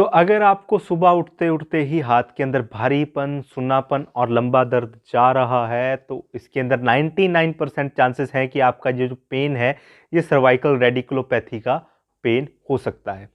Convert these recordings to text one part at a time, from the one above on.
अगर आपको सुबह उठते उठते ही हाथ के अंदर भारीपन, सुन्नापन और लंबा दर्द जा रहा है तो इसके अंदर 99% चांसेस हैं कि आपका ये जो पेन है ये सर्वाइकल रेडिकुलोपैथी का पेन हो सकता है।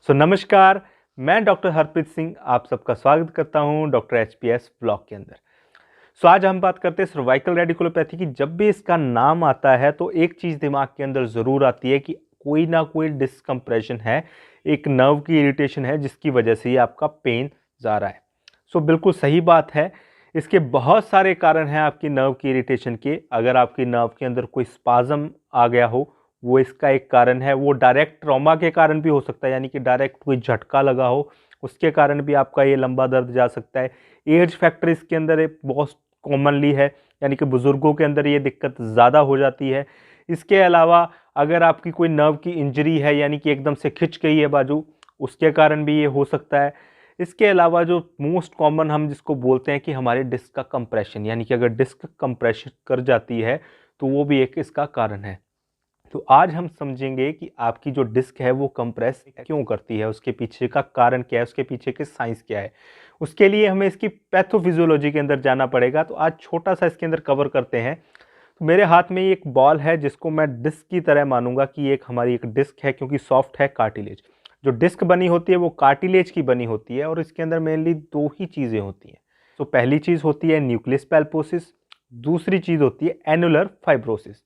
नमस्कार, मैं डॉक्टर हरप्रीत सिंह आप सबका स्वागत करता हूं डॉक्टर एचपीएस ब्लॉग के अंदर। आज हम बात करते हैं सर्वाइकल रेडिकुलोपैथी की। जब भी इसका नाम आता है तो एक चीज़ दिमाग के अंदर ज़रूर आती है कि कोई ना कोई डिस्कम्प्रेशन है, एक नर्व की इरिटेशन है जिसकी वजह से ये आपका पेन जा रहा है। बिल्कुल सही बात है। इसके बहुत सारे कारण हैं आपकी नर्व की इरिटेशन के। अगर आपकी नर्व के अंदर कोई स्पाज्म आ गया हो वो इसका एक कारण है। वो डायरेक्ट ट्रॉमा के कारण भी हो सकता है, यानी कि डायरेक्ट कोई झटका लगा हो उसके कारण भी आपका ये लंबा दर्द जा सकता है। एज फैक्टर इसके अंदर एक बहुत कॉमनली है, यानी कि बुजुर्गों के अंदर ये दिक्कत ज़्यादा हो जाती है। इसके अलावा अगर आपकी कोई नर्व की इंजरी है, यानी कि एकदम से खिंच गई है बाजू, उसके कारण भी ये हो सकता है। इसके अलावा जो मोस्ट कॉमन हम जिसको बोलते हैं कि हमारे डिस्क का कंप्रेशन, यानी कि अगर डिस्क कंप्रेशन कर जाती है तो वो भी एक इसका कारण है। तो आज हम समझेंगे कि आपकी जो डिस्क है वो कंप्रेस क्यों करती है, उसके पीछे का कारण क्या है, उसके पीछे की साइंस क्या है। उसके लिए हमें इसकी पैथोफिजियोलॉजी के अंदर जाना पड़ेगा। तो आज छोटा सा इसके अंदर कवर करते हैं। तो मेरे हाथ में एक बॉल है जिसको मैं डिस्क की तरह मानूंगा कि एक हमारी एक डिस्क है, क्योंकि सॉफ्ट है, कार्टिलेज। जो डिस्क बनी होती है वो कार्टिलेज की बनी होती है और इसके अंदर मेनली दो ही चीज़ें होती हैं। तो पहली चीज़ होती है न्यूक्लियस पल्पोसिस, दूसरी चीज़ होती है एनुलर फाइब्रोसिस।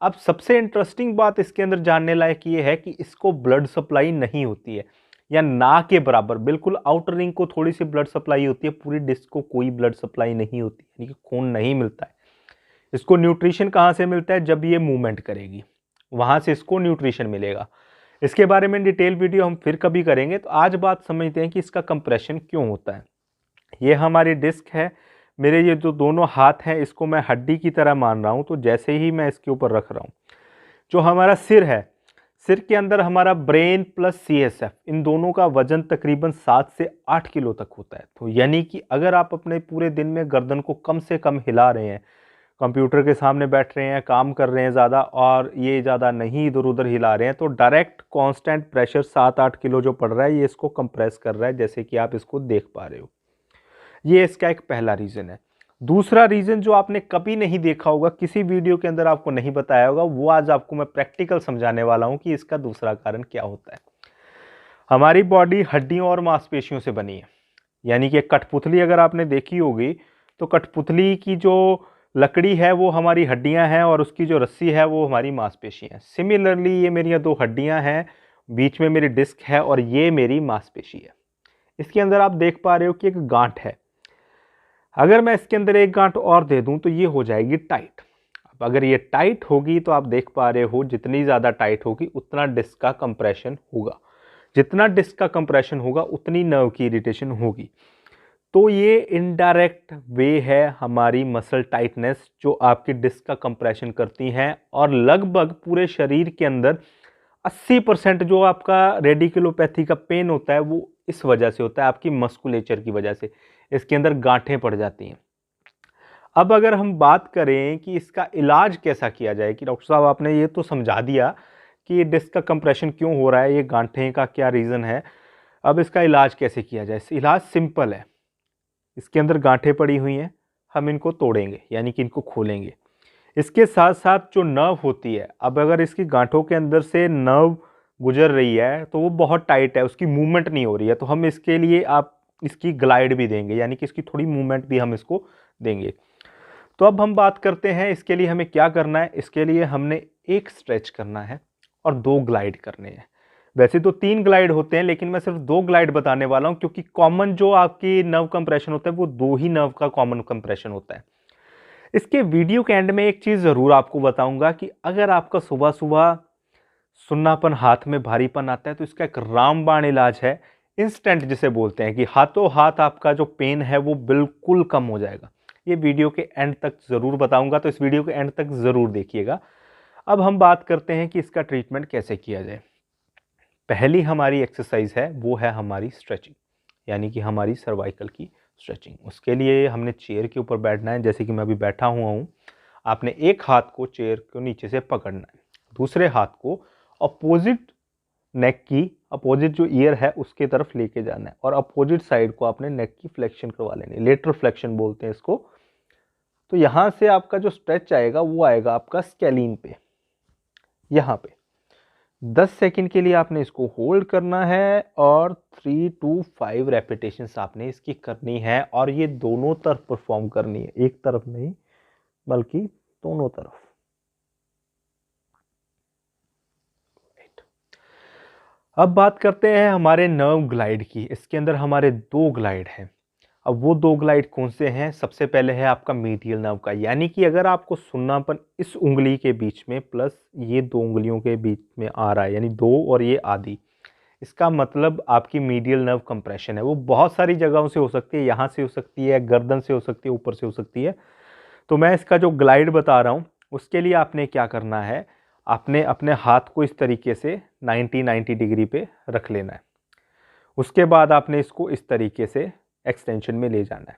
अब सबसे इंटरेस्टिंग बात इसके अंदर जानने लायक ये है कि इसको ब्लड सप्लाई नहीं होती है, या ना के बराबर, बिल्कुल आउटर रिंग को थोड़ी सी ब्लड सप्लाई होती है, पूरी डिस्क को कोई ब्लड सप्लाई नहीं होती, यानी कि खून नहीं मिलता है। इसको न्यूट्रिशन कहाँ से मिलता है? जब ये मूवमेंट करेगी वहाँ से इसको न्यूट्रिशन मिलेगा। इसके बारे में डिटेल वीडियो हम फिर कभी करेंगे। तो आज बात समझते हैं कि इसका कंप्रेशन क्यों होता है। ये हमारी डिस्क है। मेरे ये जो दोनों हाथ हैं इसको मैं हड्डी की तरह मान रहा हूँ। तो जैसे ही मैं इसके ऊपर रख रहा हूँ, जो हमारा सिर है, सिर के अंदर हमारा ब्रेन प्लस सीएसएफ, इन दोनों का वजन तकरीबन 7 से 8 किलो तक होता है। तो यानी कि अगर आप अपने पूरे दिन में गर्दन को कम से कम हिला रहे हैं, कंप्यूटर के सामने बैठ रहे हैं, काम कर रहे हैं ज़्यादा और ये ज़्यादा नहीं इधर उधर हिला रहे हैं, तो डायरेक्ट कांस्टेंट प्रेशर 7-8 किलो जो पड़ रहा है ये इसको कंप्रेस कर रहा है, जैसे कि आप इसको देख पा रहे हो। ये इसका एक पहला रीज़न है। दूसरा रीज़न जो आपने कभी नहीं देखा होगा, किसी वीडियो के अंदर आपको नहीं बताया होगा, वो आज आपको मैं प्रैक्टिकल समझाने वाला हूँ कि इसका दूसरा कारण क्या होता है। हमारी बॉडी हड्डियों और मांसपेशियों से बनी है, यानी कि कठपुतली अगर आपने देखी होगी तो कठपुतली की जो लकड़ी है वो हमारी हड्डियां हैं और उसकी जो रस्सी है वो हमारी मांसपेशियां हैं। सिमिलरली ये मेरी दो हड्डियां हैं, बीच में मेरी डिस्क है और ये मेरी मांसपेशी है। इसके अंदर आप देख पा रहे हो कि एक गांठ है। अगर मैं इसके अंदर एक गांठ और दे दूं तो ये हो जाएगी टाइट। अब अगर ये टाइट होगी तो आप देख पा रहे हो जितनी ज़्यादा टाइट होगी उतना डिस्क का कंप्रेशन होगा, जितना डिस्क का कंप्रेशन होगा उतनी नर्व की इरिटेशन होगी। तो ये इनडायरेक्ट वे है हमारी मसल टाइटनेस जो आपकी डिस्क का कंप्रेशन करती हैं, और लगभग पूरे शरीर के अंदर 80% जो आपका रेडिकुलोपैथी का पेन होता है वो इस वजह से होता है, आपकी मस्कुलेचर की वजह से। इसके अंदर गांठें पड़ जाती हैं। अब अगर हम बात करें कि इसका इलाज कैसा किया जाए, कि डॉक्टर साहब आपने ये तो समझा दिया कि डिस्क का कंप्रेशन क्यों हो रहा है, ये गांठें का क्या रीज़न है, अब इसका इलाज कैसे किया जाए। इलाज सिंपल है। इसके अंदर गांठें पड़ी हुई हैं, हम इनको तोड़ेंगे, यानी कि इनको खोलेंगे। इसके साथ साथ जो नर्व होती है, अब अगर इसकी गांठों के अंदर से नर्व गुजर रही है तो वो बहुत टाइट है, उसकी मूवमेंट नहीं हो रही है, तो हम इसके लिए आप इसकी ग्लाइड भी देंगे, यानी कि इसकी थोड़ी मूवमेंट भी हम इसको देंगे। तो अब हम बात करते हैं इसके लिए हमें क्या करना है। इसके लिए हमने एक स्ट्रेच करना है और 2 ग्लाइड करने हैं। वैसे तो 3 ग्लाइड होते हैं, लेकिन मैं सिर्फ 2 ग्लाइड बताने वाला हूं, क्योंकि कॉमन जो आपकी नर्व कंप्रेशन होता है वो 2 ही नर्व का कॉमन कंप्रेशन होता है। इसके वीडियो के एंड में एक चीज़ ज़रूर आपको बताऊंगा कि अगर आपका सुबह सुबह सुन्नापन, हाथ में भारीपन आता है, तो इसका एक रामबाण इलाज है, इंस्टेंट जिसे बोलते हैं, कि हाथों हाथ आपका जो पेन है वो बिल्कुल कम हो जाएगा। ये वीडियो के एंड तक ज़रूर बताऊंगा, तो इस वीडियो के एंड तक ज़रूर देखिएगा। अब हम बात करते हैं कि इसका ट्रीटमेंट कैसे किया जाए। पहली हमारी एक्सरसाइज है वो है हमारी स्ट्रेचिंग, यानी कि हमारी सर्वाइकल की स्ट्रेचिंग। उसके लिए हमने चेयर के ऊपर बैठना है, जैसे कि मैं अभी बैठा हुआ हूँ। आपने एक हाथ को चेयर को नीचे से पकड़ना है, दूसरे हाथ को अपोजिट नेक की अपोजिट जो ईयर है उसके तरफ लेके जाना है और अपोजिट साइड को आपने नेक की फ्लेक्शन करवा लेनी है, लेटरल फ्लेक्शन बोलते हैं इसको। तो यहाँ से आपका जो स्ट्रेच आएगा वो आएगा आपका स्केलिन पे, यहाँ पे 10 सेकंड के लिए आपने इसको होल्ड करना है और 3 to 5 रेपिटेशंस आपने इसकी करनी है और ये दोनों तरफ परफॉर्म करनी है, एक तरफ नहीं बल्कि दोनों तरफ। अब बात करते हैं हमारे नर्व ग्लाइड की। इसके अंदर हमारे 2 ग्लाइड हैं। अब वो 2 ग्लाइड कौन से हैं? सबसे पहले है आपका मीडियल नर्व का, यानी कि अगर आपको सुन्नापन इस उंगली के बीच में प्लस ये 2 उंगलियों के बीच में आ रहा है, यानी 2 और ये आधी, इसका मतलब आपकी मीडियल नर्व कंप्रेशन है। वो बहुत सारी जगहों से हो सकती है, यहाँ से हो सकती है, गर्दन से हो सकती है, ऊपर से हो सकती है। तो मैं इसका जो ग्लाइड बता रहा हूँ उसके लिए आपने क्या करना है, आपने अपने हाथ को इस तरीके से 90 डिग्री पे रख लेना है। उसके बाद आपने इसको इस तरीके से एक्सटेंशन में ले जाना है।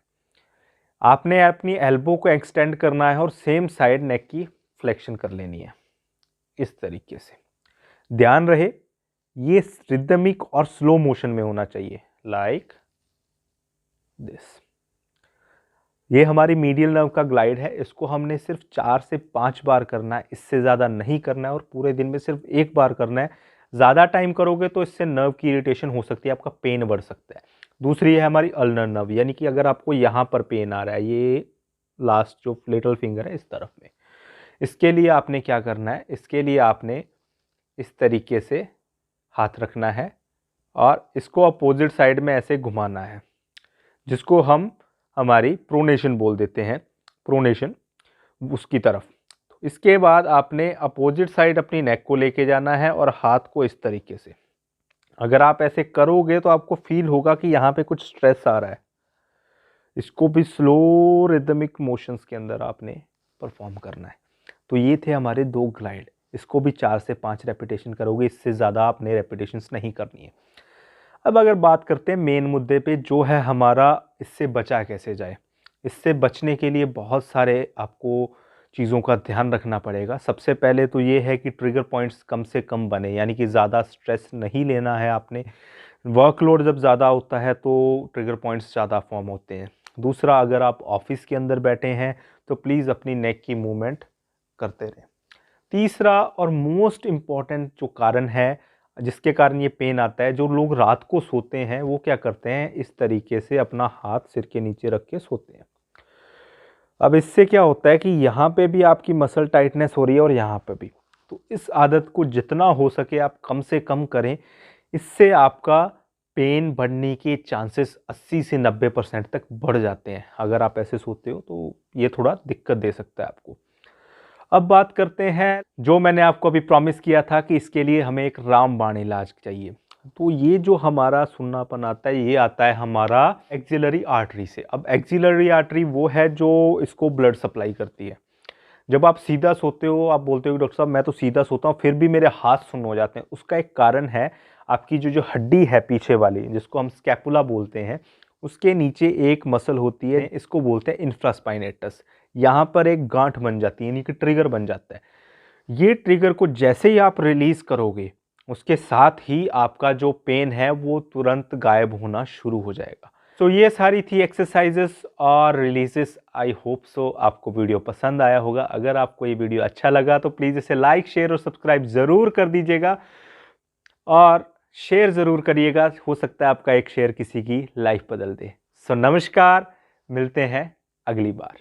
आपने अपनी एल्बो को एक्सटेंड करना है और सेम साइड नेक की फ्लेक्शन कर लेनी है इस तरीके से। ध्यान रहे ये रिदमिक और स्लो मोशन में होना चाहिए, लाइक दिस। ये हमारी मीडियल नर्व का ग्लाइड है। इसको हमने सिर्फ 4 से 5 बार करना है, इससे ज़्यादा नहीं करना है और पूरे दिन में सिर्फ 1 बार करना है। ज़्यादा टाइम करोगे तो इससे नर्व की इरिटेशन हो सकती है, आपका पेन बढ़ सकता है। दूसरी है हमारी अल्नर नर्व, यानी कि अगर आपको यहाँ पर पेन आ रहा है, ये लास्ट जो लिटिल फिंगर है इस तरफ में, इसके लिए आपने क्या करना है, इसके लिए आपने इस तरीके से हाथ रखना है और इसको अपोजिट साइड में ऐसे घुमाना है, जिसको हम हमारी प्रोनेशन बोल देते हैं, प्रोनेशन उसकी तरफ। इसके बाद आपने अपोजिट साइड अपनी नेक को लेके जाना है और हाथ को इस तरीके से। अगर आप ऐसे करोगे तो आपको फील होगा कि यहाँ पे कुछ स्ट्रेस आ रहा है। इसको भी स्लो रिदमिक मोशंस के अंदर आपने परफॉर्म करना है। तो ये थे हमारे 2 ग्लाइड। इसको भी 4 से 5 रेपिटेशन करोगे, इससे ज़्यादा आपने रेपिटेशंस नहीं करनी है। अब अगर बात करते हैं मेन मुद्दे पे, जो है हमारा इससे बचा कैसे जाए। इससे बचने के लिए बहुत सारे आपको चीज़ों का ध्यान रखना पड़ेगा। सबसे पहले तो ये है कि ट्रिगर पॉइंट्स कम से कम बने, यानी कि ज़्यादा स्ट्रेस नहीं लेना है आपने। वर्कलोड जब ज़्यादा होता है तो ट्रिगर पॉइंट्स ज़्यादा फॉर्म होते हैं। दूसरा, अगर आप ऑफिस के अंदर बैठे हैं तो प्लीज़ अपनी नेक की मूवमेंट करते रहें। तीसरा और मोस्ट इम्पॉर्टेंट जो कारण है जिसके कारण ये पेन आता है, जो लोग रात को सोते हैं वो क्या करते हैं, इस तरीके से अपना हाथ सिर के नीचे रख के सोते हैं। अब इससे क्या होता है कि यहाँ पे भी आपकी मसल टाइटनेस हो रही है और यहाँ पे भी। तो इस आदत को जितना हो सके आप कम से कम करें। इससे आपका पेन बढ़ने के चांसेस 80 से 90% तक बढ़ जाते हैं। अगर आप ऐसे सोते हो तो ये थोड़ा दिक्कत दे सकता है आपको। अब बात करते हैं, जो मैंने आपको अभी प्रॉमिस किया था कि इसके लिए हमें एक रामबाण इलाज चाहिए। तो ये जो हमारा सुन्नापन आता है, ये आता है हमारा एक्सिलरी आर्टरी से। अब एक्सिलरी आर्टरी वो है जो इसको ब्लड सप्लाई करती है। जब आप सीधा सोते हो, आप बोलते हो डॉक्टर साहब मैं तो सीधा सोता हूँ फिर भी मेरे हाथ सुन्न हो जाते हैं, उसका एक कारण है आपकी जो हड्डी है पीछे वाली, जिसको हम स्कैपुला बोलते हैं, उसके नीचे एक मसल होती है, इसको बोलते हैं इंफ्रास्पाइनेटस। यहाँ पर एक गांठ बन जाती है, यानी कि ट्रिगर बन जाता है। ये ट्रिगर को जैसे ही आप रिलीज करोगे, उसके साथ ही आपका जो पेन है वो तुरंत गायब होना शुरू हो जाएगा। तो ये सारी थी एक्सरसाइजेस और रिलीजेस। आई होप सो आपको वीडियो पसंद आया होगा। अगर आपको ये वीडियो अच्छा लगा तो प्लीज़ इसे लाइक, शेयर और सब्सक्राइब ज़रूर कर दीजिएगा और शेयर ज़रूर करिएगा। हो सकता है आपका एक शेयर किसी की लाइफ बदल दे। सो नमस्कार, मिलते हैं अगली बार।